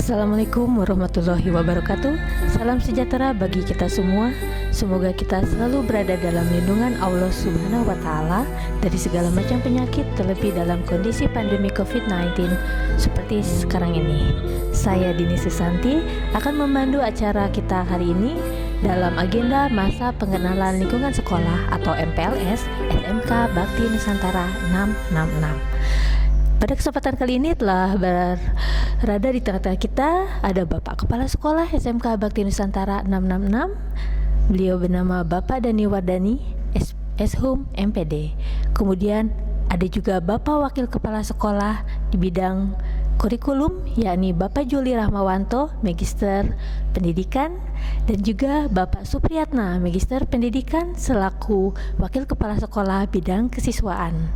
Assalamualaikum warahmatullahi wabarakatuh. Salam sejahtera bagi kita semua. Semoga kita selalu berada dalam lindungan Allah Subhanahu wa Ta'ala dari segala macam penyakit, terlebih dalam kondisi pandemi COVID-19 seperti sekarang ini. Saya Dini Susanti akan memandu acara kita hari ini dalam agenda masa pengenalan lingkungan sekolah atau MPLS SMK Bakti Nusantara 666. Pada kesempatan kali ini telah berada di tengah-tengah kita ada Bapak Kepala Sekolah SMK Bakti Nusantara 666. Beliau bernama Bapak Dani Wardani, Eshum MPD. Kemudian ada juga Bapak Wakil Kepala Sekolah di bidang kurikulum, yakni Bapak Juli Rahmawanto, Magister Pendidikan, dan juga Bapak Supriyatna, Magister Pendidikan selaku Wakil Kepala Sekolah bidang kesiswaan.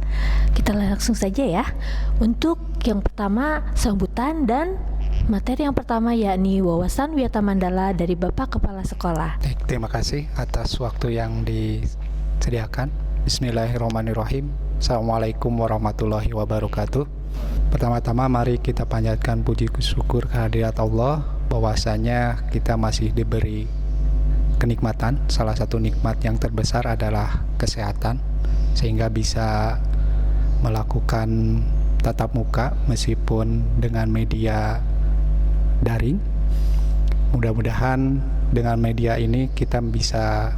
Kita langsung saja ya. Untuk yang pertama sambutan dan materi yang pertama yakni wawasan Wiyata Mandala dari Bapak Kepala Sekolah. Baik, terima kasih atas waktu yang disediakan. Bismillahirrahmanirrahim. Assalamualaikum warahmatullahi wabarakatuh. Pertama-tama mari kita panjatkan puji syukur kehadirat Allah bahwasanya kita masih diberi kenikmatan. Salah satu nikmat yang terbesar adalah kesehatan, sehingga bisa melakukan tatap muka meskipun dengan media daring. Mudah-mudahan dengan media ini kita bisa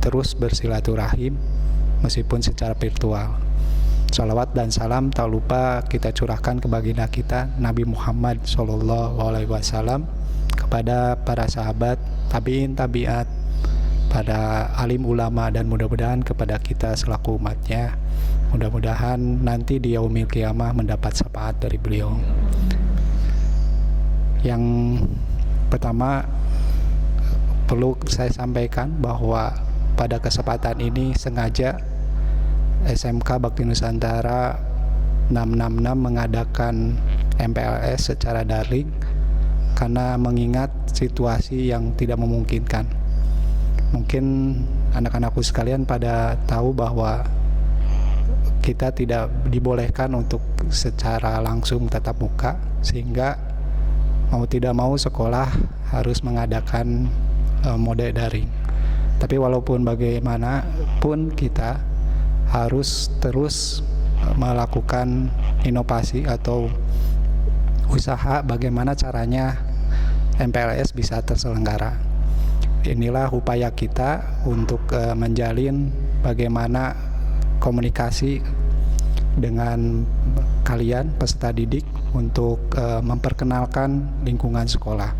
terus bersilaturahim meskipun secara virtual. Salawat dan salam tak lupa kita curahkan ke baginda kita Nabi Muhammad SAW, kepada para sahabat, tabiin, tabiat, pada alim ulama, dan mudah-mudahan kepada kita selaku umatnya. Mudah-mudahan nanti di yaumil qiyamah mendapat syafaat dari beliau. Yang pertama perlu saya sampaikan bahwa pada kesempatan ini sengaja SMK Bakti Nusantara 666 mengadakan MPLS secara daring karena mengingat situasi yang tidak memungkinkan. Mungkin anak-anakku sekalian pada tahu bahwa kita tidak dibolehkan untuk secara langsung tatap muka, sehingga mau tidak mau sekolah harus mengadakan mode daring. Tapi walaupun bagaimanapun kita harus terus melakukan inovasi atau usaha bagaimana caranya MPLS bisa terselenggara. Inilah upaya kita untuk menjalin bagaimana komunikasi dengan kalian peserta didik untuk memperkenalkan lingkungan sekolah.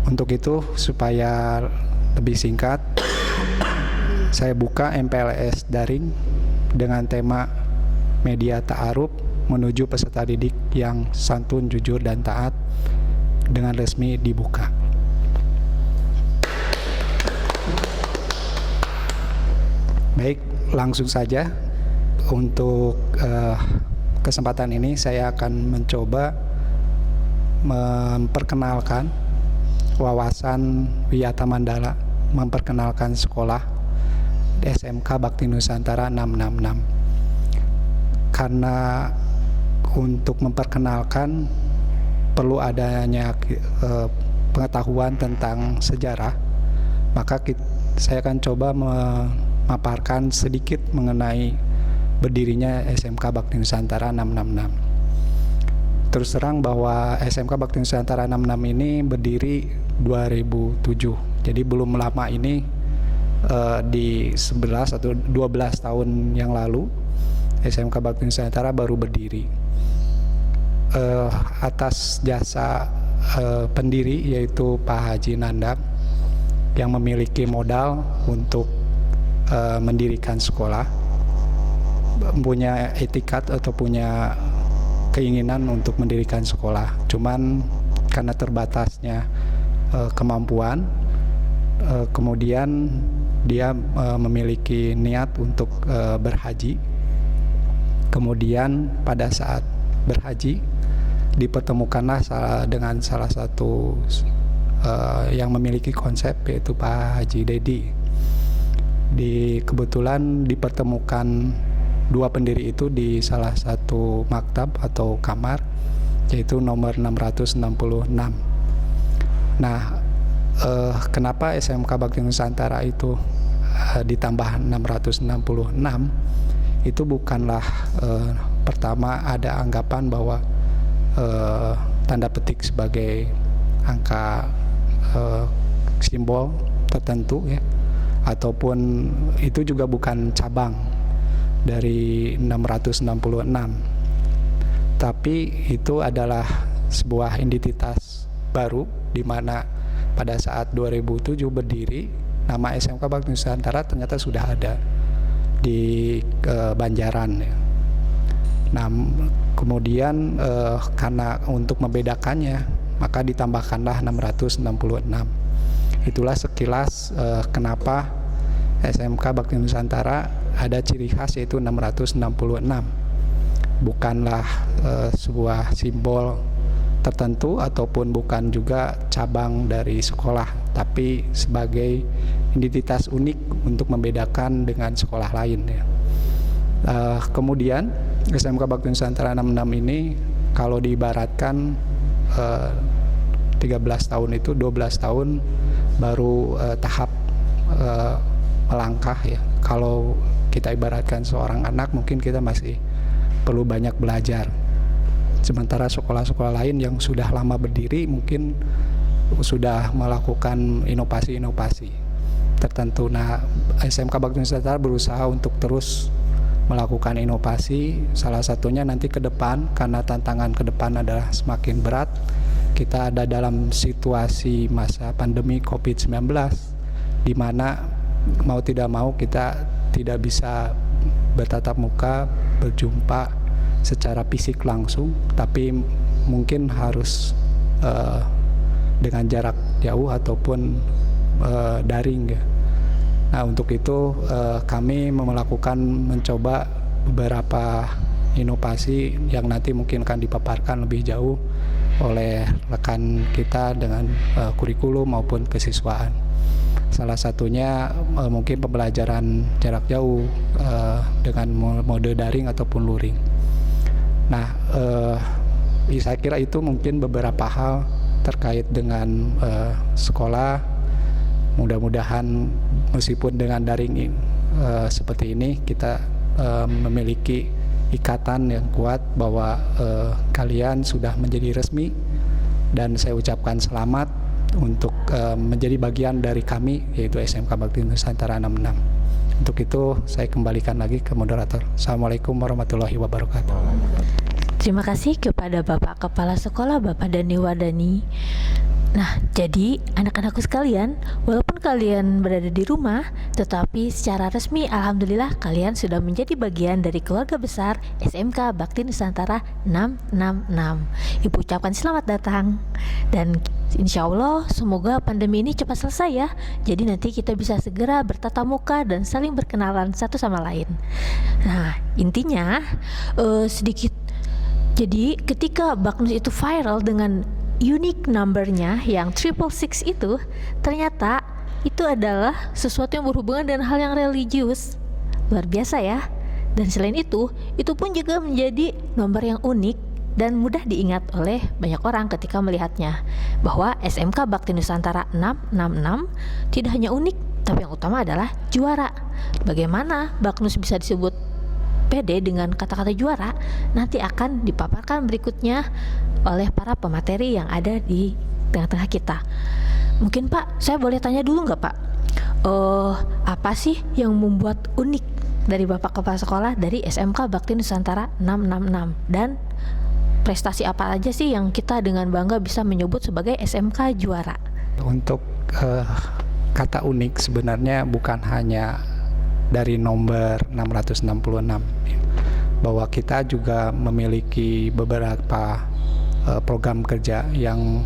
Untuk itu, supaya lebih singkat, saya buka MPLS daring dengan tema media ta'aruf menuju peserta didik yang santun, jujur, dan taat dengan resmi dibuka. Baik, langsung saja. Untuk kesempatan ini saya akan mencoba memperkenalkan wawasan Wiyata Mandala, memperkenalkan sekolah SMK Bakti Nusantara 666. Karena untuk memperkenalkan perlu adanya pengetahuan tentang sejarah, maka saya akan coba memaparkan sedikit mengenai berdirinya SMK Bakti Nusantara 666. Terus terang bahwa SMK Bakti Nusantara 66 ini berdiri 2007. Jadi belum lama ini, di 11 atau 12 tahun yang lalu SMK Bakti Nusantara baru berdiri atas jasa pendiri, yaitu Pak Haji Nandang, yang memiliki modal untuk mendirikan sekolah, punya etikat atau punya keinginan untuk mendirikan sekolah. Cuman karena terbatasnya kemampuan, kemudian dia memiliki niat untuk berhaji. Kemudian pada saat berhaji dipertemukanlah dengan salah satu yang memiliki konsep, yaitu Pak Haji Dedi. Kebetulan dipertemukan dua pendiri itu di salah satu maktab atau kamar yaitu nomor 666. Nah, kenapa SMK Bakti Nusantara itu ditambah 666? Itu bukanlah pertama ada anggapan bahwa tanda petik sebagai angka simbol tertentu ya, ataupun itu juga bukan cabang dari 666, tapi itu adalah sebuah entitas baru di mana pada saat 2007 berdiri, nama SMK Bakti Nusantara ternyata sudah ada di Banjaran ya. Nah, kemudian karena untuk membedakannya maka ditambahkanlah 666. Itulah sekilas kenapa SMK Bakti Nusantara ada ciri khas yaitu 666. Bukanlah sebuah simbol tertentu ataupun bukan juga cabang dari sekolah, tapi sebagai identitas unik untuk membedakan dengan sekolah lain ya. Kemudian SMK Bakti Nusantara 66 ini kalau diibaratkan 13 tahun itu 12 tahun baru tahap melangkah ya. Kalau kita ibaratkan seorang anak, mungkin kita masih perlu banyak belajar. Sementara sekolah-sekolah lain yang sudah lama berdiri mungkin sudah melakukan inovasi-inovasi tertentu. Nah, SMK Bakti Nusantara berusaha untuk terus melakukan inovasi. Salah satunya nanti ke depan, karena tantangan ke depan adalah semakin berat. Kita ada dalam situasi masa pandemi COVID-19 di mana mau tidak mau kita tidak bisa bertatap muka, berjumpa secara fisik langsung, tapi mungkin harus dengan jarak jauh ataupun daring ya. Nah, untuk itu kami mencoba beberapa inovasi yang nanti mungkin akan dipaparkan lebih jauh oleh rekan kita dengan kurikulum maupun kesiswaan. Salah satunya mungkin pembelajaran jarak jauh dengan mode daring ataupun luring. Nah, saya kira itu mungkin beberapa hal terkait dengan sekolah. Mudah-mudahan meskipun dengan daring seperti ini kita memiliki ikatan yang kuat bahwa kalian sudah menjadi resmi, dan saya ucapkan selamat untuk menjadi bagian dari kami, yaitu SMK Bakti Nusantara 66. Untuk itu saya kembalikan lagi ke moderator. Assalamualaikum warahmatullahi wabarakatuh. Terima kasih kepada Bapak Kepala Sekolah, Bapak Dani Wardani. Nah, jadi anak-anakku sekalian, walaupun kalian berada di rumah, tetapi secara resmi alhamdulillah kalian sudah menjadi bagian dari keluarga besar SMK Bakti Nusantara 666. Ibu ucapkan selamat datang, dan insya Allah semoga pandemi ini cepat selesai ya. Jadi nanti kita bisa segera bertatap muka dan saling berkenalan satu sama lain. Nah, intinya jadi ketika Baknus itu viral dengan unique numbernya yang 666 itu, ternyata itu adalah sesuatu yang berhubungan dengan hal yang religius. Luar biasa ya. Dan selain itu pun juga menjadi nomor yang unik dan mudah diingat oleh banyak orang ketika melihatnya, bahwa SMK Bakti Nusantara 666 tidak hanya unik, tapi yang utama adalah juara. Bagaimana Baknus bisa disebut pede dengan kata-kata juara, nanti akan dipaparkan berikutnya oleh para pemateri yang ada di tengah-tengah kita. Mungkin Pak, saya boleh tanya dulu nggak Pak? Apa sih yang membuat unik dari Bapak Kepala Sekolah dari SMK Bakti Nusantara 666? Dan prestasi apa aja sih yang kita dengan bangga bisa menyebut sebagai SMK juara? Untuk kata unik sebenarnya bukan hanya dari nomor 666, bahwa kita juga memiliki beberapa program kerja yang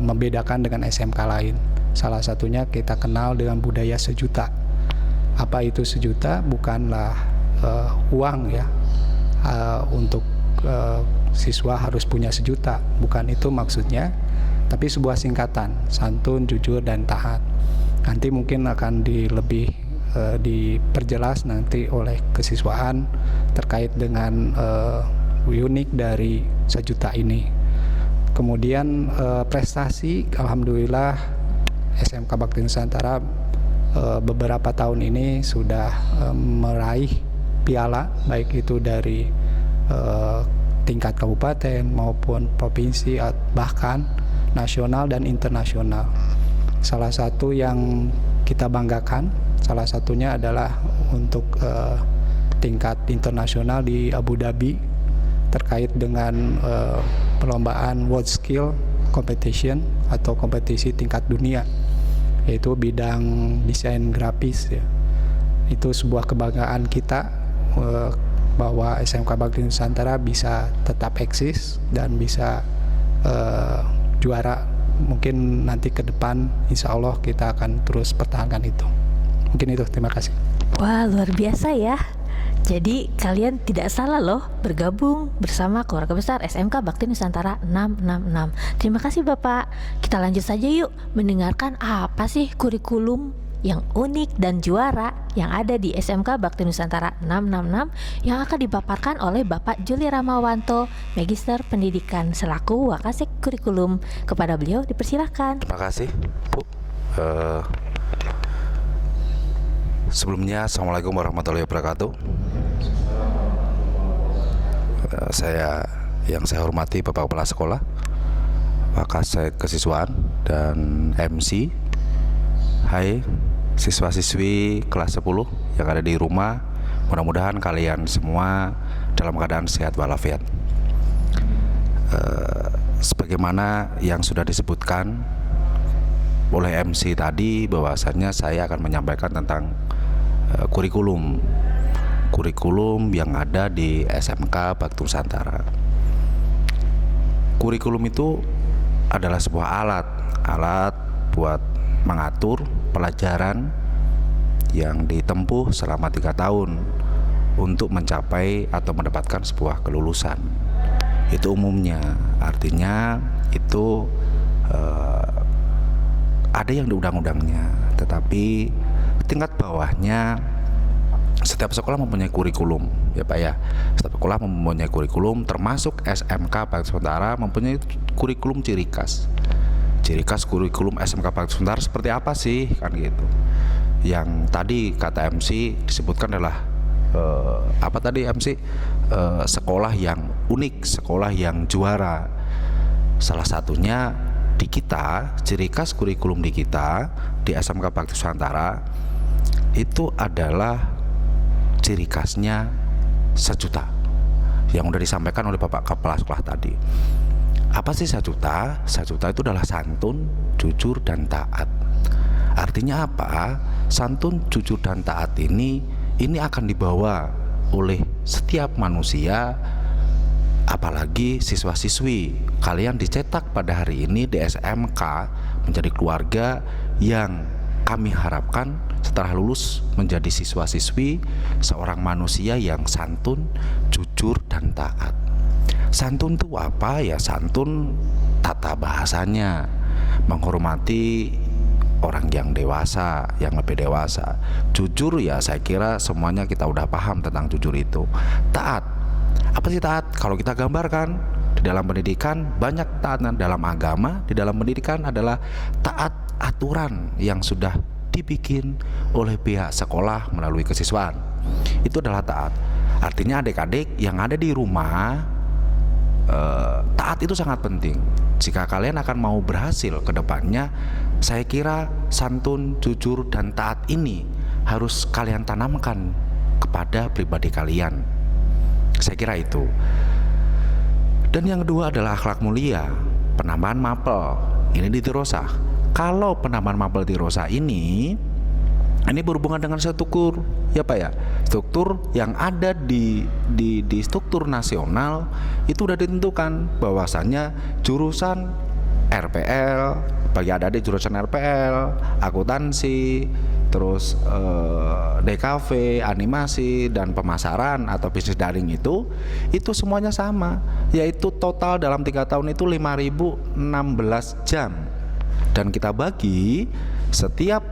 membedakan dengan SMK lain. Salah satunya kita kenal dengan budaya sejuta. Apa itu sejuta? Bukanlah uang ya, untuk siswa harus punya sejuta, bukan itu maksudnya, tapi sebuah singkatan, santun, jujur, dan taat. Nanti mungkin akan diperjelas nanti oleh kesiswaan terkait dengan unik dari sejuta ini. Kemudian prestasi, alhamdulillah SMK Bakti Nusantara beberapa tahun ini sudah meraih piala, baik itu dari tingkat kabupaten maupun provinsi, bahkan nasional dan internasional. Salah satu yang kita banggakan, salah satunya adalah untuk tingkat internasional di Abu Dhabi terkait dengan perlombaan World Skill Competition atau kompetisi tingkat dunia, yaitu bidang desain grafis ya. Itu sebuah kebanggaan kita bahwa SMK Bakti Nusantara bisa tetap eksis dan bisa juara. Mungkin nanti ke depan insya Allah kita akan terus pertahankan itu. Mungkin itu, terima kasih. Wah, luar biasa ya. Jadi kalian tidak salah loh bergabung bersama keluarga besar SMK Bakti Nusantara 666. Terima kasih Bapak. Kita lanjut saja yuk mendengarkan apa sih kurikulum yang unik dan juara yang ada di SMK Bakti Nusantara 666 yang akan dipaparkan oleh Bapak Juli Ramawanto, Magister Pendidikan selaku Wakasek Kurikulum. Kepada beliau dipersilakan. Terima kasih Bu. Sebelumnya Assalamualaikum warahmatullahi wabarakatuh. Yang saya hormati Bapak Kepala Sekolah, Wakasek Kesiswaan, dan MC. Hai siswa-siswi kelas 10 yang ada di rumah, mudah-mudahan kalian semua dalam keadaan sehat walafiat. Sebagaimana yang sudah disebutkan oleh MC tadi, bahwasannya saya akan menyampaikan tentang kurikulum yang ada di SMK Bakti Nusantara. Kurikulum itu adalah sebuah alat buat mengatur pelajaran yang ditempuh selama 3 tahun untuk mencapai atau mendapatkan sebuah kelulusan. Itu umumnya, artinya itu ada yang di undang-undangnya, tetapi tingkat bawahnya setiap sekolah mempunyai kurikulum ya Pak ya. Setiap sekolah mempunyai kurikulum, termasuk SMK Bakti Nusantara mempunyai kurikulum ciri khas. Ciri khas kurikulum SMK Bakti Nusantara seperti apa sih, kan gitu. Yang tadi kata MC disebutkan adalah apa tadi MC? Sekolah yang unik, sekolah yang juara. Salah satunya di kita, ciri khas kurikulum di kita di SMK Bakti Nusantara itu adalah ciri khasnya sejuta yang udah disampaikan oleh Bapak Kepala Sekolah tadi. Apa sih sejuta? Sejuta itu adalah santun, jujur, dan taat. Artinya apa? Santun, jujur, dan taat ini akan dibawa oleh setiap manusia, apalagi siswa-siswi. Kalian dicetak pada hari ini di SMK menjadi keluarga yang kami harapkan setelah lulus menjadi siswa-siswi seorang manusia yang santun, jujur, dan taat. Santun itu apa ya? Santun tata bahasanya, menghormati orang yang dewasa, yang lebih dewasa. Jujur ya, saya kira semuanya kita udah paham tentang jujur itu. Taat, apa sih taat? Kalau kita gambarkan di dalam pendidikan, banyak taat. Dalam agama, di dalam pendidikan adalah taat aturan yang sudah dibikin oleh pihak sekolah melalui kesiswaan. Itu adalah taat. Artinya adik-adik yang ada di rumah, taat itu sangat penting. Jika kalian akan mau berhasil ke depannya, saya kira santun, jujur, dan taat ini harus kalian tanamkan kepada pribadi kalian. Saya kira itu. Dan yang kedua adalah akhlak mulia, penambahan mapel. Ini di Tirosah. Kalau penambahan mapel Tirosah ini berhubungan dengan struktur ya Pak ya. Struktur yang ada di struktur nasional itu sudah ditentukan bahwasannya jurusan RPL, bagi adik-adik jurusan RPL, akuntansi, terus DKV, animasi, dan pemasaran atau bisnis daring itu semuanya sama, yaitu total dalam 3 tahun itu 5.016 jam. Dan kita bagi setiap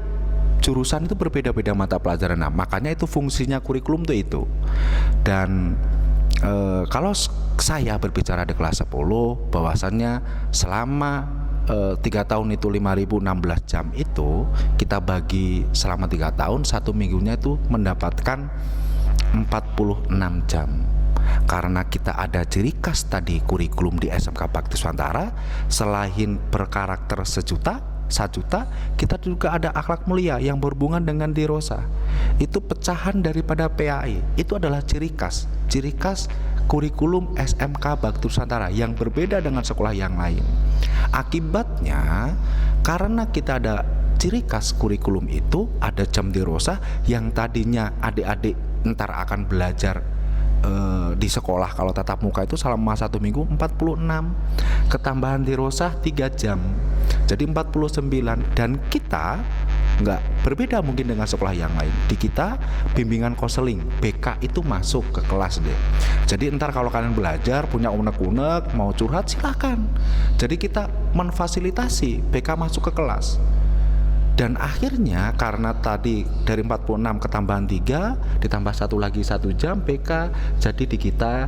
jurusan itu berbeda-beda mata pelajaran. Nah, makanya itu fungsinya kurikulum itu. Dan kalau saya berbicara di kelas 10 bahwasannya selama 3 tahun itu 5.016 jam itu kita bagi selama 3 tahun, 1 minggunya itu mendapatkan 46 jam. Karena kita ada ciri khas tadi kurikulum di SMK Bakti Nusantara, selain berkarakter sajuta, kita juga ada akhlak mulia yang berhubungan dengan dirosa. Itu pecahan daripada PAI. Itu adalah ciri khas kurikulum SMK Bakti Nusantara yang berbeda dengan sekolah yang lain. Akibatnya, karena kita ada ciri khas kurikulum itu, ada jam dirosa yang tadinya adik-adik ntar akan belajar di sekolah kalau tatap muka itu selama 1 minggu 46, ketambahan dirosah 3 jam jadi 49. Dan kita nggak berbeda mungkin dengan sekolah yang lain. Di kita bimbingan konseling BK itu masuk ke kelas deh. Jadi ntar kalau kalian belajar punya unek-unek mau curhat silakan. Jadi kita memfasilitasi BK masuk ke kelas. Dan akhirnya karena tadi dari 46 ketambahan 3 ditambah 1 lagi 1 jam BK, jadi di kita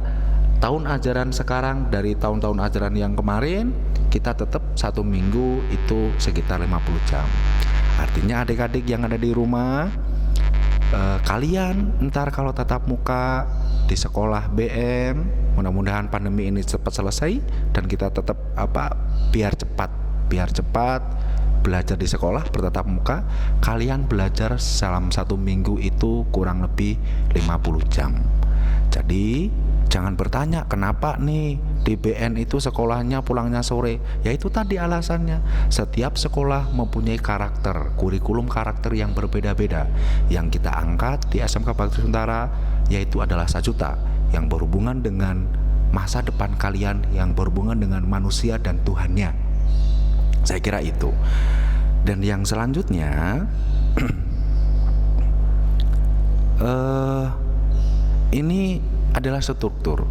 tahun ajaran sekarang dari tahun-tahun ajaran yang kemarin kita tetap 1 minggu itu sekitar 50 jam. Artinya adik-adik yang ada di rumah, kalian ntar kalau tatap muka di sekolah BM, mudah-mudahan pandemi ini cepat selesai dan kita tetap biar cepat belajar di sekolah bertatap muka. Kalian belajar dalam 1 minggu itu kurang lebih 50 jam. Jadi jangan bertanya kenapa nih di BN itu sekolahnya pulangnya sore. Ya itu tadi alasannya. Setiap sekolah mempunyai kurikulum karakter yang berbeda-beda. Yang kita angkat di SMK Bakti Nusantara yaitu adalah sajuta yang berhubungan dengan masa depan kalian, yang berhubungan dengan manusia dan Tuhannya. Saya kira itu. Dan yang selanjutnya ini adalah struktur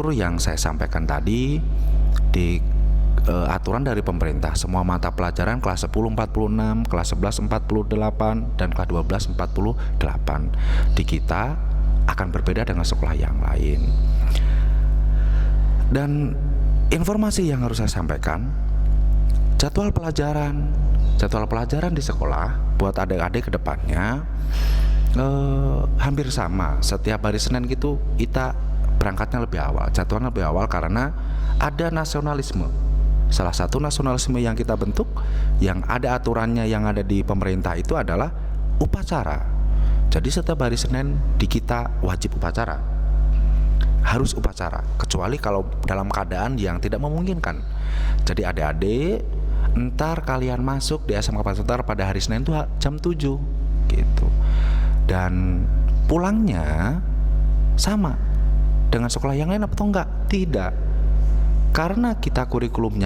yang saya sampaikan tadi di aturan dari pemerintah. Semua mata pelajaran kelas 10 46, kelas 11 48, dan kelas 12 48 di kita akan berbeda dengan sekolah yang lain. Dan informasi yang harus saya sampaikan, jadwal pelajaran di sekolah buat adik-adik ke depannya hampir sama. Setiap hari Senin gitu kita berangkatnya lebih awal, jadwalnya lebih awal karena ada nasionalisme. Salah satu nasionalisme yang kita bentuk, yang ada aturannya yang ada di pemerintah itu adalah upacara. Jadi setiap hari Senin di kita wajib upacara, harus upacara, kecuali kalau dalam keadaan yang tidak memungkinkan. Jadi adik-adik ntar kalian masuk di SMK Bakti Nusantara pada hari Senin itu jam 7 gitu. Dan pulangnya sama dengan sekolah yang lain atau enggak? Tidak. Karena kita kurikulum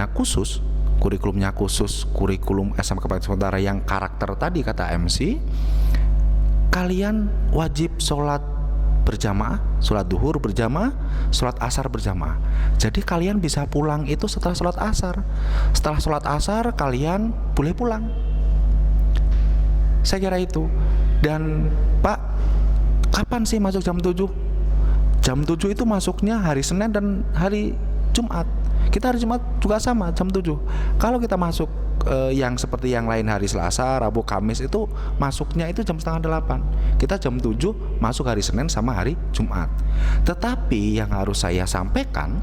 SMK Bakti Nusantara yang karakter tadi kata MC, kalian wajib sholat berjamaah, sholat duhur berjamaah, sholat asar berjamaah. Jadi kalian bisa pulang itu setelah sholat asar. Setelah sholat asar kalian boleh pulang. Saya kira itu. Dan Pak, kapan sih masuk jam 7? Jam 7 itu masuknya hari Senin dan hari Jumat. Kita hari Jumat juga sama jam 7. Kalau kita masuk yang seperti yang lain hari Selasa, Rabu, Kamis itu masuknya itu jam setengah 8. Kita jam 7 masuk hari Senin sama hari Jumat. Tetapi yang harus saya sampaikan,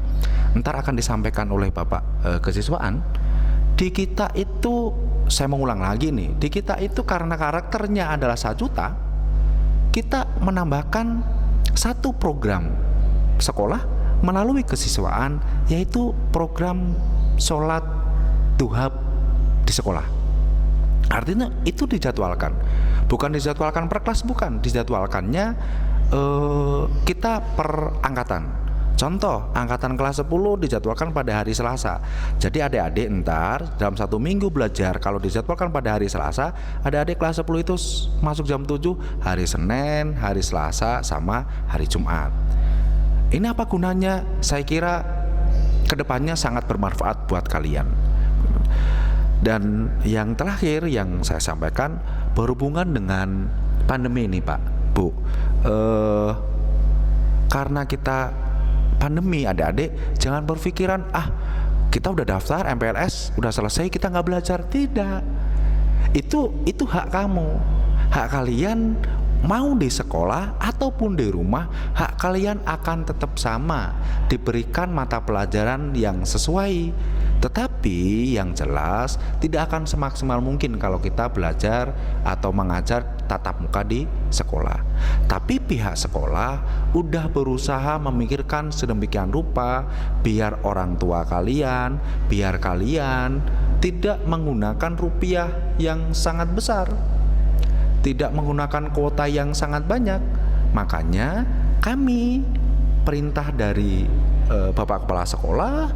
ntar akan disampaikan oleh Bapak kesiswaan, di kita itu, saya mengulang lagi nih, di kita itu karena karakternya adalah sajuta, kita menambahkan satu program sekolah melalui kesiswaan, yaitu program sholat duha di sekolah. Artinya itu dijadwalkan, bukan dijadwalkan per kelas, bukan, dijadwalkannya kita per angkatan. Contoh, angkatan kelas 10 dijadwalkan pada hari Selasa. Jadi adik-adik ntar dalam 1 minggu belajar, kalau dijadwalkan pada hari Selasa, adik-adik kelas 10 itu masuk jam 7 hari Senin, hari Selasa, sama hari Jumat. Ini apa gunanya? Saya kira kedepannya sangat bermanfaat buat kalian. Dan yang terakhir yang saya sampaikan berhubungan dengan pandemi ini Pak, Bu. Karena kita pandemi, adik-adik jangan berpikiran kita udah daftar MPLS udah selesai kita nggak belajar. Tidak, itu hak kamu, hak kalian. Mau di sekolah ataupun di rumah, hak kalian akan tetap sama, diberikan mata pelajaran yang sesuai. Tetapi yang jelas tidak akan semaksimal mungkin kalau kita belajar atau mengajar tatap muka di sekolah. Tapi pihak sekolah udah berusaha memikirkan sedemikian rupa biar orang tua kalian, biar kalian tidak menggunakan rupiah yang sangat besar, tidak menggunakan kuota yang sangat banyak. Makanya kami, perintah dari Bapak Kepala Sekolah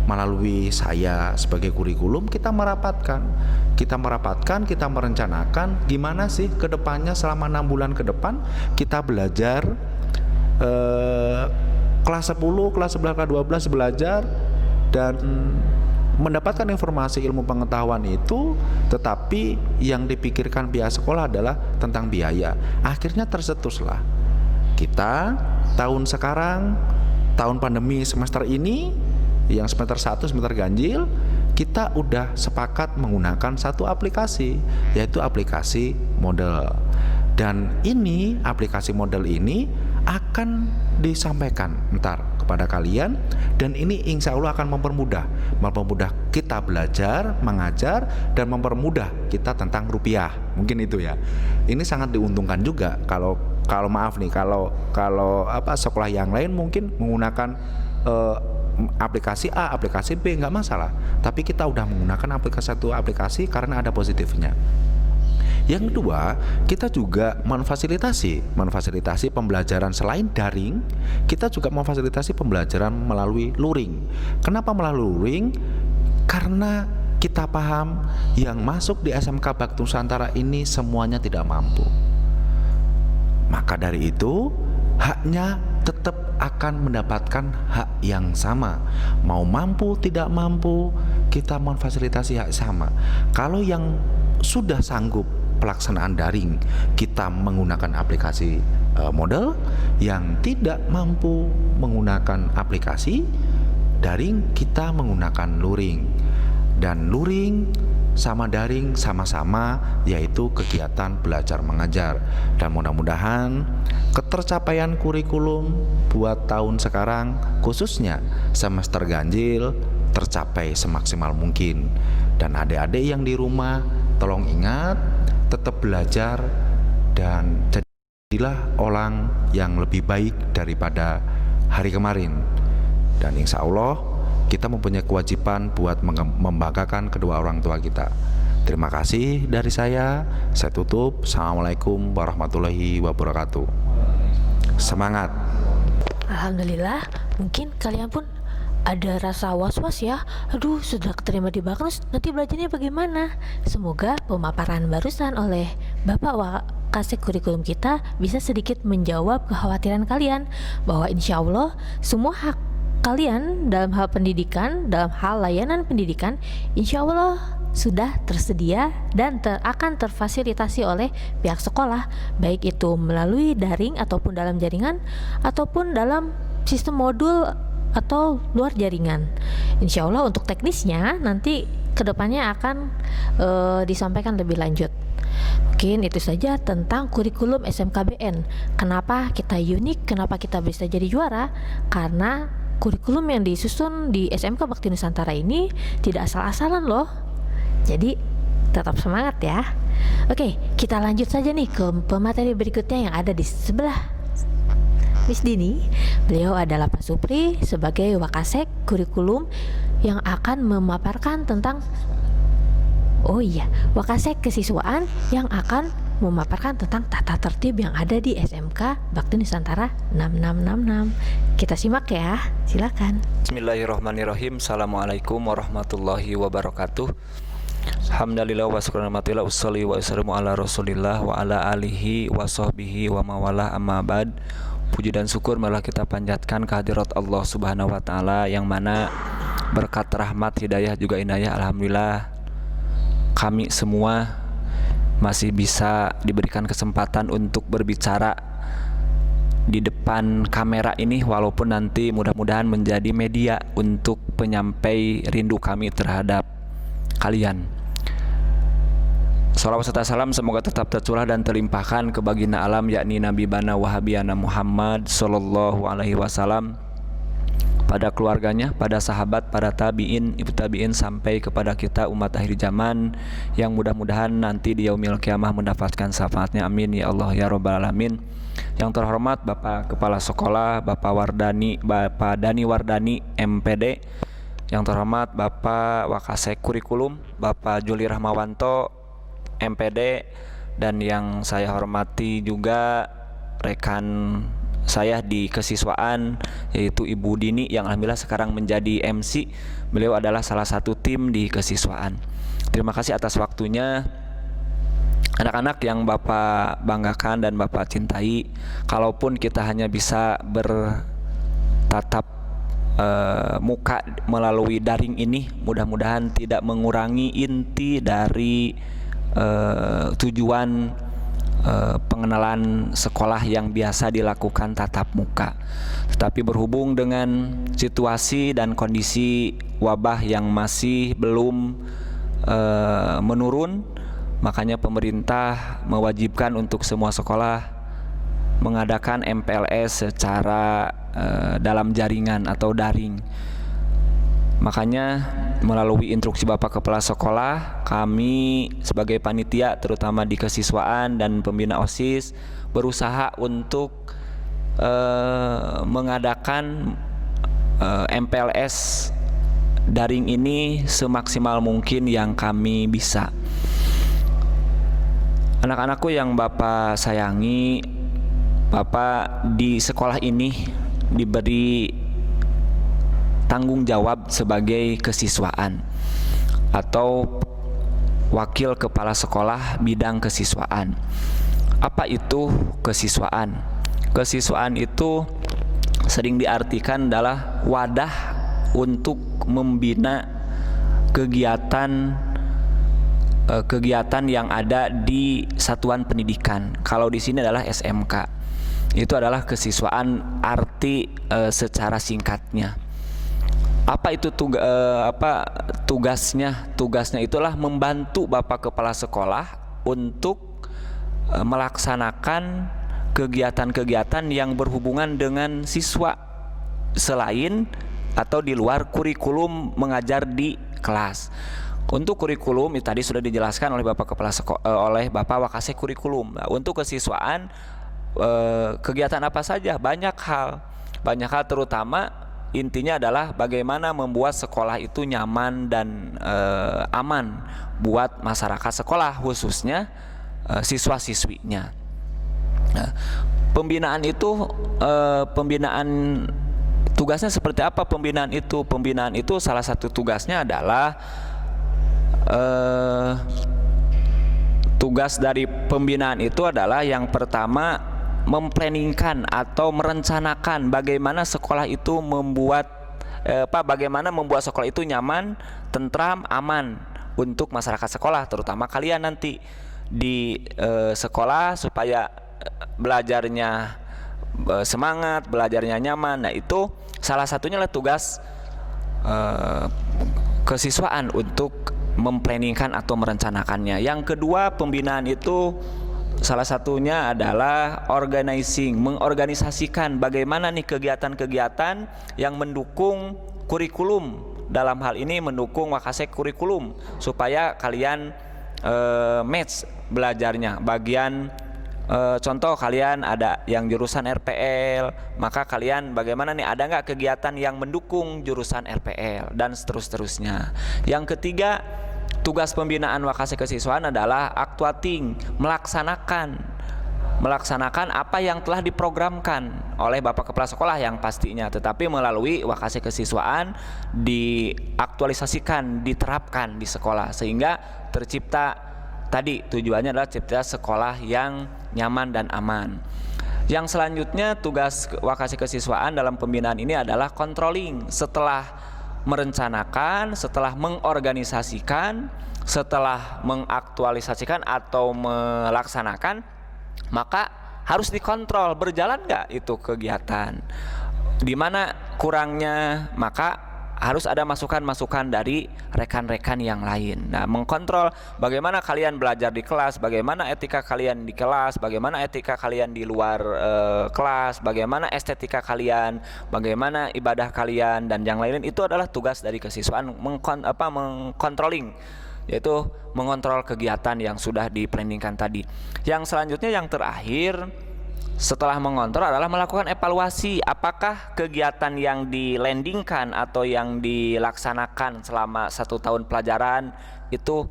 melalui saya sebagai kurikulum, kita merapatkan, kita merencanakan gimana sih ke depannya selama 6 bulan ke depan kita belajar kelas 10, kelas 11, kelas 12 belajar dan mendapatkan informasi ilmu pengetahuan itu, tetapi yang dipikirkan pihak sekolah adalah tentang biaya. Akhirnya tercetuslah kita tahun sekarang, tahun pandemi semester ini, yang semester 1 semester ganjil, kita udah sepakat menggunakan satu aplikasi, yaitu aplikasi model. Dan ini aplikasi model ini akan disampaikan ntar kepada kalian, dan ini insya Allah akan mempermudah kita belajar, mengajar, dan mempermudah kita tentang rupiah. Mungkin itu ya. Ini sangat diuntungkan juga kalau maaf nih, kalau sekolah yang lain mungkin menggunakan aplikasi A, aplikasi B, nggak masalah. Tapi kita udah menggunakan satu aplikasi karena ada positifnya. Yang kedua, kita juga memfasilitasi pembelajaran selain daring, kita juga memfasilitasi pembelajaran melalui luring. Kenapa melalui luring? Karena kita paham yang masuk di SMK Bakti Nusantara ini semuanya tidak mampu. Maka dari itu, haknya tetap akan mendapatkan hak yang sama. Mau mampu tidak mampu, kita memfasilitasi hak sama. Kalau yang sudah sanggup pelaksanaan daring, kita menggunakan aplikasi model. Yang tidak mampu menggunakan aplikasi daring, kita menggunakan luring. Dan luring sama daring sama-sama, yaitu kegiatan belajar mengajar. Dan mudah-mudahan ketercapaian kurikulum buat tahun sekarang, khususnya semester ganjil, tercapai semaksimal mungkin. Dan adik-adik yang di rumah, tolong ingat, tetap belajar dan jadilah orang yang lebih baik daripada hari kemarin. Dan insya Allah kita mempunyai kewajiban buat membanggakan kedua orang tua kita. Terima kasih dari saya tutup. Assalamualaikum warahmatullahi wabarakatuh. Semangat. Alhamdulillah, mungkin kalian pun ada rasa was-was ya. Aduh, sudah keterima di Baknus, nanti belajarnya bagaimana? Semoga pemaparan barusan oleh Bapak Wakasek kurikulum kita bisa sedikit menjawab kekhawatiran kalian, bahwa insya Allah semua hak kalian dalam hal pendidikan, dalam hal layanan pendidikan, insya Allah sudah tersedia dan akan terfasilitasi oleh pihak sekolah, baik itu melalui daring ataupun dalam jaringan, ataupun dalam sistem modul atau luar jaringan. Insya Allah untuk teknisnya nanti kedepannya akan disampaikan lebih lanjut. Mungkin itu saja tentang kurikulum SMKBN. Kenapa kita unik, kenapa kita bisa jadi juara? Karena kurikulum yang disusun di SMK Bakti Nusantara ini tidak asal-asalan loh. Jadi tetap semangat ya. Oke, kita lanjut saja nih ke pemateri berikutnya yang ada di sebelah Miss Dini. Beliau adalah Pak Supri sebagai Wakasek kurikulum yang akan memaparkan tentang Wakasek kesiswaan yang akan memaparkan tentang tata tertib yang ada di SMK Bakti Nusantara 6666. Kita simak ya, silakan. Bismillahirrahmanirrahim. Assalamualaikum warahmatullahi wabarakatuh. Alhamdulillah wa syukurnatillah usholli wa ussalamu ala rasulillah wa ala alihi wa sahbihi wa mawalah amma ba'd. Puji dan syukur malah kita panjatkan kehadirat Allah Subhanahu wa taala, yang mana berkat rahmat, hidayah juga inayah, alhamdulillah kami semua masih bisa diberikan kesempatan untuk berbicara di depan kamera ini, walaupun nanti mudah-mudahan menjadi media untuk penyampai rindu kami terhadap kalian. Salawat serta salam semoga tetap tercurah dan terlimpahkan ke baginda alam, yakni Nabi Bana Wahabiana Muhammad Sallallahu Alaihi Wasallam, pada keluarganya, pada sahabat, pada tabi'in, ibu tabi'in, sampai kepada kita umat akhir zaman yang mudah-mudahan nanti di yaumil kiamah mendapatkan syafaatnya. Amin ya Allah ya Rabbal Alamin. Yang terhormat Bapak Kepala Sekolah, Bapak Dani Wardani MPD. Yang terhormat Bapak Wakasek Kurikulum, Bapak Juli Rahmawanto MPD. Dan yang saya hormati juga rekan saya di kesiswaan, yaitu Ibu Dini yang alhamdulillah sekarang menjadi MC. Beliau adalah salah satu tim di kesiswaan. Terima kasih atas waktunya. Anak-anak yang Bapak banggakan dan Bapak cintai, kalaupun kita hanya bisa bertatap muka melalui daring ini, mudah-mudahan tidak mengurangi inti dari tujuan pengenalan sekolah yang biasa dilakukan tatap muka. Tetapi berhubung dengan situasi dan kondisi wabah yang masih belum menurun, makanya pemerintah mewajibkan untuk semua sekolah mengadakan MPLS secara dalam jaringan atau daring. Makanya melalui instruksi Bapak Kepala Sekolah, kami sebagai panitia terutama di kesiswaan dan pembina OSIS berusaha untuk mengadakan MPLS daring ini semaksimal mungkin yang kami bisa. Anak-anakku yang Bapak sayangi, Bapak di sekolah ini diberi tanggung jawab sebagai kesiswaan atau wakil kepala sekolah bidang kesiswaan. Apa itu kesiswaan? Kesiswaan itu sering diartikan adalah wadah untuk membina kegiatan yang ada di satuan pendidikan. Kalau di sini adalah SMK. Itu adalah kesiswaan arti secara singkatnya. Apa itu tugasnya? Tugasnya itulah membantu Bapak Kepala Sekolah untuk melaksanakan kegiatan-kegiatan yang berhubungan dengan siswa selain atau di luar kurikulum mengajar di kelas. Untuk kurikulum tadi sudah dijelaskan oleh Bapak Kepala Sekolah, oleh Bapak Wakasek Kurikulum. Nah, untuk kesiswaan kegiatan apa saja? Banyak hal terutama intinya adalah bagaimana membuat sekolah itu nyaman dan aman buat masyarakat sekolah, khususnya siswa-siswinya. Nah, pembinaan tugasnya seperti apa? Pembinaan itu salah satu tugasnya adalah tugas dari pembinaan itu adalah yang pertama memplanningkan atau merencanakan bagaimana sekolah itu bagaimana membuat sekolah itu nyaman, tentram, aman untuk masyarakat sekolah, terutama kalian nanti di sekolah supaya belajarnya semangat, belajarnya nyaman. Nah, itu salah satunya adalah tugas kesiswaan untuk memplanningkan atau merencanakannya. Yang kedua, pembinaan itu salah satunya adalah mengorganisasikan bagaimana nih kegiatan-kegiatan yang mendukung kurikulum. Dalam hal ini mendukung Wakasek Kurikulum supaya kalian match belajarnya. Contoh kalian ada yang jurusan RPL, maka kalian bagaimana nih, ada nggak kegiatan yang mendukung jurusan RPL dan seterusnya. Yang ketiga, tugas pembinaan Wakasek Kesiswaan adalah actuating, melaksanakan apa yang telah diprogramkan oleh Bapak Kepala Sekolah yang pastinya, tetapi melalui Wakasek Kesiswaan diaktualisasikan, diterapkan di sekolah sehingga tercipta tadi tujuannya adalah cipta sekolah yang nyaman dan aman. Yang selanjutnya tugas Wakasek Kesiswaan dalam pembinaan ini adalah controlling. Setelah merencanakan, setelah mengorganisasikan, setelah mengaktualisasikan atau melaksanakan, maka harus dikontrol, berjalan nggak itu kegiatan, di mana kurangnya, maka harus ada masukan-masukan dari rekan-rekan yang lain. Nah, mengkontrol bagaimana kalian belajar di kelas, bagaimana etika kalian di kelas, bagaimana etika kalian di luar kelas, bagaimana estetika kalian, bagaimana ibadah kalian, dan yang lain. Itu adalah tugas dari kesiswaan, mengkontrolling, yaitu mengontrol kegiatan yang sudah diplanningkan tadi. Yang selanjutnya, yang terakhir setelah mengontrol adalah melakukan evaluasi, apakah kegiatan yang dilandingkan atau yang dilaksanakan selama 1 tahun pelajaran itu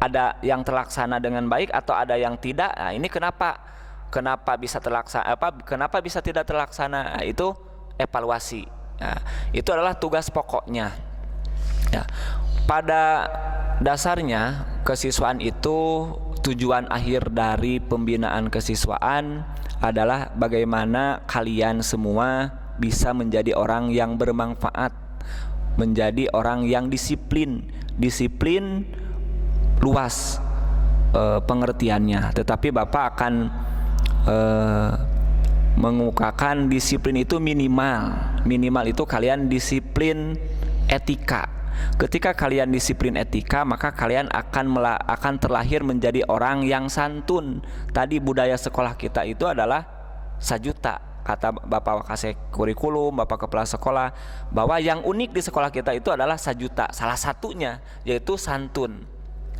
ada yang terlaksana dengan baik atau ada yang tidak. Nah, ini kenapa bisa terlaksana, kenapa bisa tidak terlaksana, nah, itu evaluasi. Nah, itu adalah tugas pokoknya. Ya, pada dasarnya kesiswaan itu, tujuan akhir dari pembinaan kesiswaan adalah bagaimana kalian semua bisa menjadi orang yang bermanfaat, menjadi orang yang disiplin luas pengertiannya. Tetapi Bapak akan mengukakan disiplin itu minimal itu kalian disiplin etika. Ketika kalian disiplin etika, maka kalian akan terlahir menjadi orang yang santun. Tadi budaya sekolah kita itu adalah sajuta, kata Bapak Wakasek Kurikulum, Bapak Kepala Sekolah, bahwa yang unik di sekolah kita itu adalah sajuta. Salah satunya yaitu santun.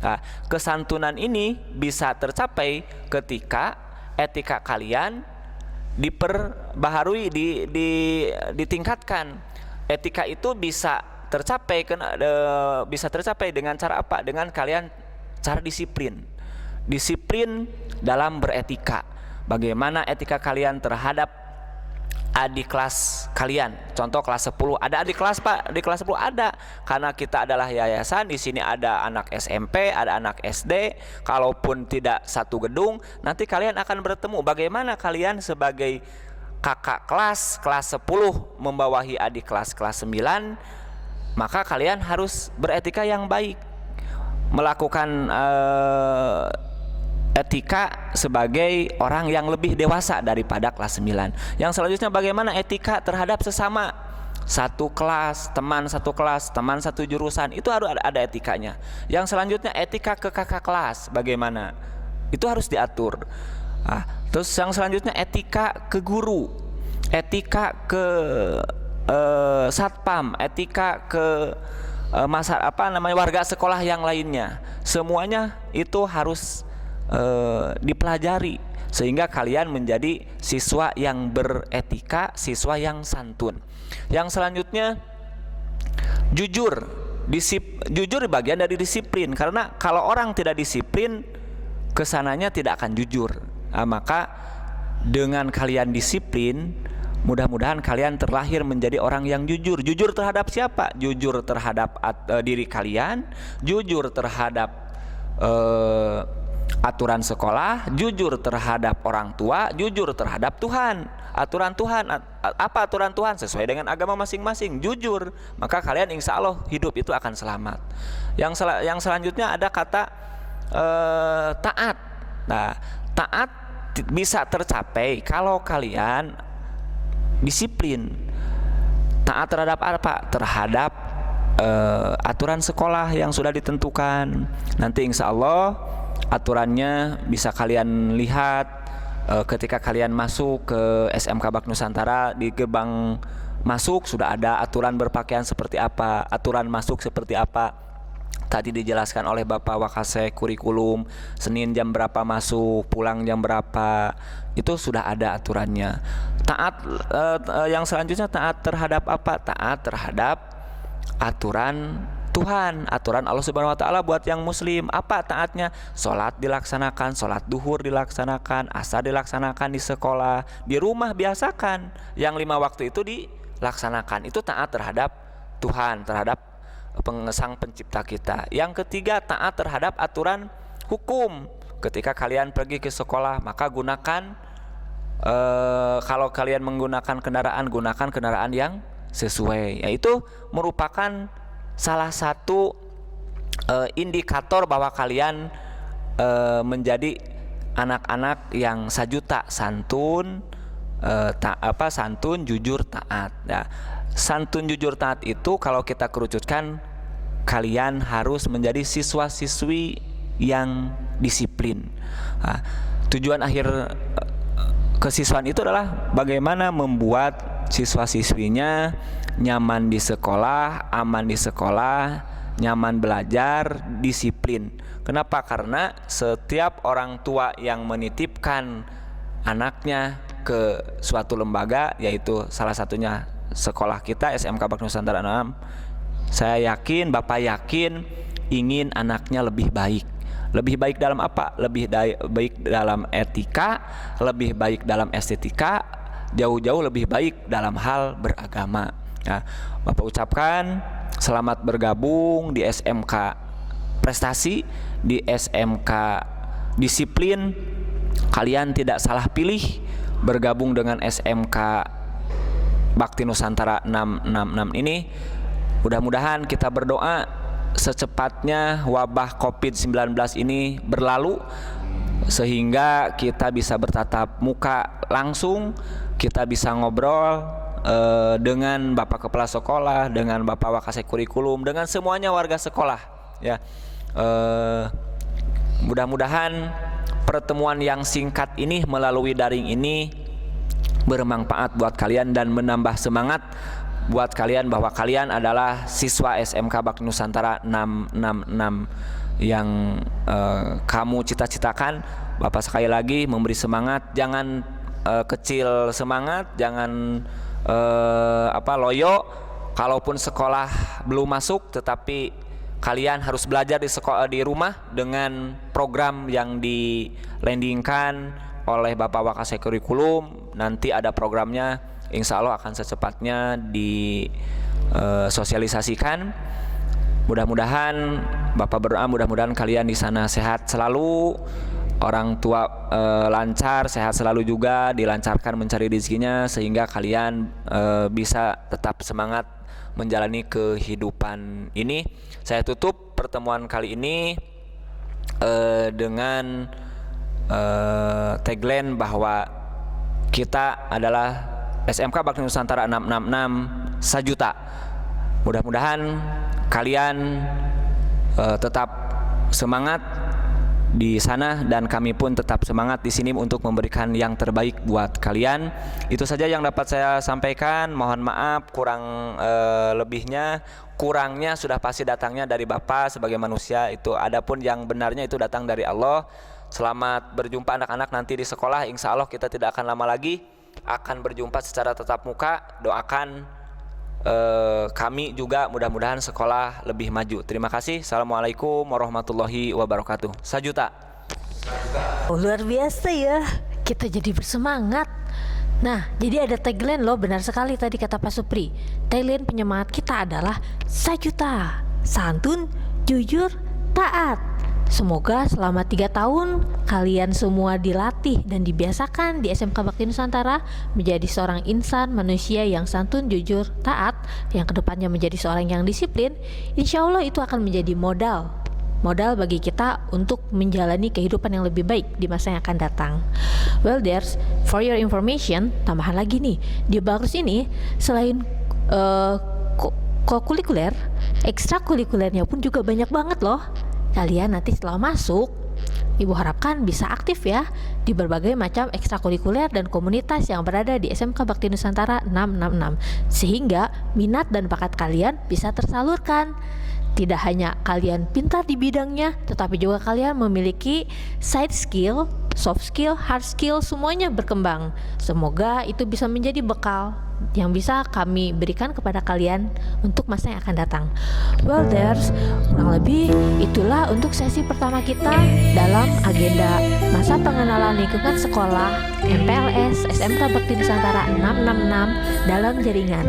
Nah, kesantunan ini bisa tercapai ketika etika kalian diperbaharui, ditingkatkan. Etika itu bisa tercapai dengan cara apa? Dengan kalian cara disiplin dalam beretika. Bagaimana etika kalian terhadap adik kelas kalian? Contoh kelas 10, ada adik kelas Pak, di kelas 10 ada, karena kita adalah yayasan. Di sini ada anak SMP, ada anak SD. Kalaupun tidak satu gedung, nanti kalian akan bertemu. Bagaimana kalian sebagai kakak kelas 10 membawahi adik kelas 9, maka kalian harus beretika yang baik, melakukan etika sebagai orang yang lebih dewasa daripada kelas 9. Yang selanjutnya, bagaimana etika terhadap sesama satu kelas, teman satu jurusan, itu harus ada etikanya. Yang selanjutnya, etika ke kakak kelas, bagaimana? Itu harus diatur. Terus yang selanjutnya, etika ke guru, etika ke satpam, etika ke warga sekolah yang lainnya. Semuanya itu harus dipelajari sehingga kalian menjadi siswa yang beretika, siswa yang santun. Yang selanjutnya, jujur bagian dari disiplin, karena kalau orang tidak disiplin, kesananya tidak akan jujur. Maka dengan kalian disiplin, mudah-mudahan kalian terlahir menjadi orang yang jujur. Jujur terhadap siapa? Jujur terhadap diri kalian, jujur terhadap aturan sekolah, jujur terhadap orang tua, jujur terhadap Tuhan. Aturan Tuhan, apa aturan Tuhan? Sesuai dengan agama masing-masing, jujur. Maka kalian insya Allah hidup itu akan selamat. Yang selanjutnya ada kata taat. Nah, taat bisa tercapai kalau kalian disiplin. Taat terhadap apa? Terhadap aturan sekolah yang sudah ditentukan. Nanti insya Allah aturannya bisa kalian lihat ketika kalian masuk ke SMK Bak Nusantara. Di gerbang masuk sudah ada aturan berpakaian seperti apa, aturan masuk seperti apa. Tadi dijelaskan oleh Bapak Wakasek Kurikulum, Senin jam berapa masuk, pulang jam berapa, itu sudah ada aturannya. Taat yang selanjutnya, taat terhadap apa? Taat terhadap aturan Tuhan, aturan Allah Subhanahu wa taala buat yang muslim. Apa taatnya? Salat dilaksanakan, salat duhur dilaksanakan, asar dilaksanakan di sekolah, di rumah biasakan. Yang 5 waktu itu dilaksanakan. Itu taat terhadap Tuhan, terhadap Sang Pencipta kita. Yang ketiga, taat terhadap aturan hukum. Ketika kalian pergi ke sekolah, maka gunakan kalau kalian menggunakan kendaraan, gunakan kendaraan yang sesuai. Yaitu merupakan salah satu indikator bahwa kalian menjadi anak-anak yang sajuta, santun, santun, jujur, taat. Nah, santun, jujur, taat itu kalau kita kerucutkan, kalian harus menjadi siswa-siswi yang disiplin. Nah, tujuan akhir kesiswaan itu adalah bagaimana membuat siswa-siswinya nyaman di sekolah, aman di sekolah, nyaman belajar, disiplin. Kenapa? Karena setiap orang tua yang menitipkan anaknya ke suatu lembaga, yaitu salah satunya sekolah kita SMK Bakti Nusantara 6, saya yakin, Bapak yakin ingin anaknya lebih baik. Lebih baik dalam apa? Lebih baik dalam etika, lebih baik dalam estetika, jauh-jauh lebih baik dalam hal beragama. Nah, Bapak ucapkan selamat bergabung di SMK Prestasi, di SMK Disiplin. Kalian tidak salah pilih bergabung dengan SMK Bakti Nusantara 666 ini. Mudah-mudahan kita berdoa secepatnya wabah COVID-19 ini berlalu, sehingga kita bisa bertatap muka langsung, kita bisa ngobrol dengan Bapak Kepala Sekolah, dengan Bapak Wakasek Kurikulum, dengan semuanya warga sekolah, ya. Mudah-mudahan pertemuan yang singkat ini melalui daring ini bermanfaat buat kalian dan menambah semangat buat kalian bahwa kalian adalah siswa SMK Bakti Nusantara 666 yang kamu cita-citakan. Bapak sekali lagi memberi semangat, jangan kecil semangat, jangan loyo. Kalaupun sekolah belum masuk, tetapi kalian harus belajar di sekolah, di rumah, dengan program yang di-landingkan oleh Bapak Wakasek Kurikulum. Nanti ada programnya, insya Allah akan secepatnya disosialisasikan. Mudah-mudahan Bapak berdoa, mudah-mudahan kalian di sana sehat selalu, orang tua lancar, sehat selalu juga, dilancarkan mencari rezekinya, sehingga kalian bisa tetap semangat menjalani kehidupan ini. Saya tutup pertemuan kali ini dengan tagline bahwa kita adalah SMK Bakti Nusantara 666 sajuta. Mudah-mudahan kalian tetap semangat di sana, dan kami pun tetap semangat di sini untuk memberikan yang terbaik buat kalian. Itu saja yang dapat saya sampaikan. Mohon maaf kurang lebihnya. Kurangnya sudah pasti datangnya dari Bapak sebagai manusia itu. Adapun yang benarnya itu datang dari Allah. Selamat berjumpa anak-anak nanti di sekolah. Insya Allah kita tidak akan lama lagi akan berjumpa secara tatap muka. Doakan kami juga mudah-mudahan sekolah lebih maju. Terima kasih. Assalamualaikum warahmatullahi wabarakatuh. Sajuta. Luar biasa ya, kita jadi bersemangat. Nah, jadi ada tagline loh, benar sekali tadi kata Pak Supri. Tagline penyemangat kita adalah sajuta, santun, jujur, taat. Semoga selama 3 tahun kalian semua dilatih dan dibiasakan di SMK Bakti Nusantara menjadi seorang insan manusia yang santun, jujur, taat, yang kedepannya menjadi seorang yang disiplin. Insya Allah itu akan menjadi modal bagi kita untuk menjalani kehidupan yang lebih baik di masa yang akan datang. Well, there's for your information, tambahan lagi nih, di Bakrus ini selain kokurikuler, ekstrakurikulernya pun juga banyak banget loh. Kalian nanti setelah masuk, Ibu harapkan bisa aktif ya di berbagai macam ekstrakurikuler dan komunitas yang berada di SMK Bakti Nusantara 666, sehingga minat dan bakat kalian bisa tersalurkan. Tidak hanya kalian pintar di bidangnya, tetapi juga kalian memiliki side skill, soft skill, hard skill, semuanya berkembang. Semoga itu bisa menjadi bekal yang bisa kami berikan kepada kalian untuk masa yang akan datang. Well, there's kurang lebih itulah untuk sesi pertama kita dalam agenda masa pengenalan lingkungan sekolah MPLS SMK Bakti Nusantara 666 dalam jaringan.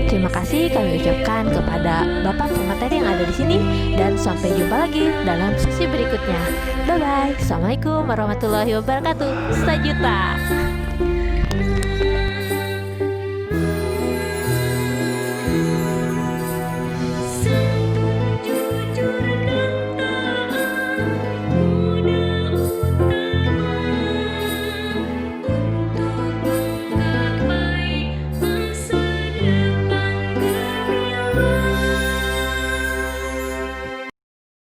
Terima kasih kami ucapkan kepada Bapak pemateri yang ada di sini, dan sampai jumpa lagi dalam sesi berikutnya. Bye bye. Assalamualaikum warahmatullahi wabarakatuh. Sajuta.